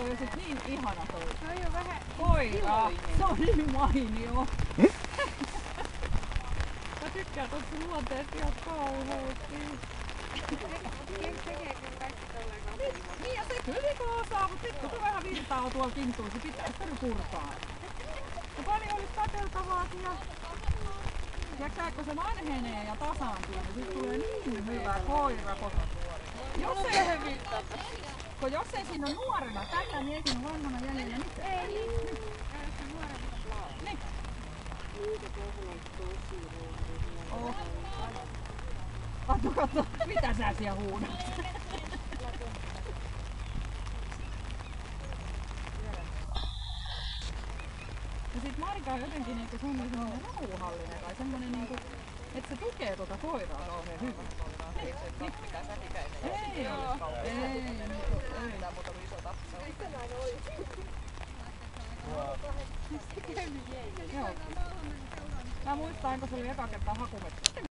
on jo sit niin ihana toi. Se on jo vähän Koira, se on niin mainio. Mä tykkään tosta luonteesta ihan kauheesti. Tekee kyllä kaikki tolleen kauheasti. Niin ja se kyllä koosaa, mut sit kun se vähän virtaa tuolla kintuun, se pitää sitä nyt purkaa. Ja paljon olisi kateltavaakin ja tiiäksä, kun se vanhenee ja tasaantuu, niin sit tulee niin hyvä koira. Jos ei siinä ole nuorena, tällä mietin on vanhana jäljellä, niin ei nyt. Niin. Katso, mitä sä siellä huudat? Ja sit Marika on jotenkin niinku semmoinen rauhallinen tai semmoinen niinku, että se tukee tuota koiraa kauhean hyvin. Ei se mikään sätikäinen. Ei Mitään muuta kuin iso tapsa. Joo. Mä muistan, kun se oli eka kertaa hakumetsässä.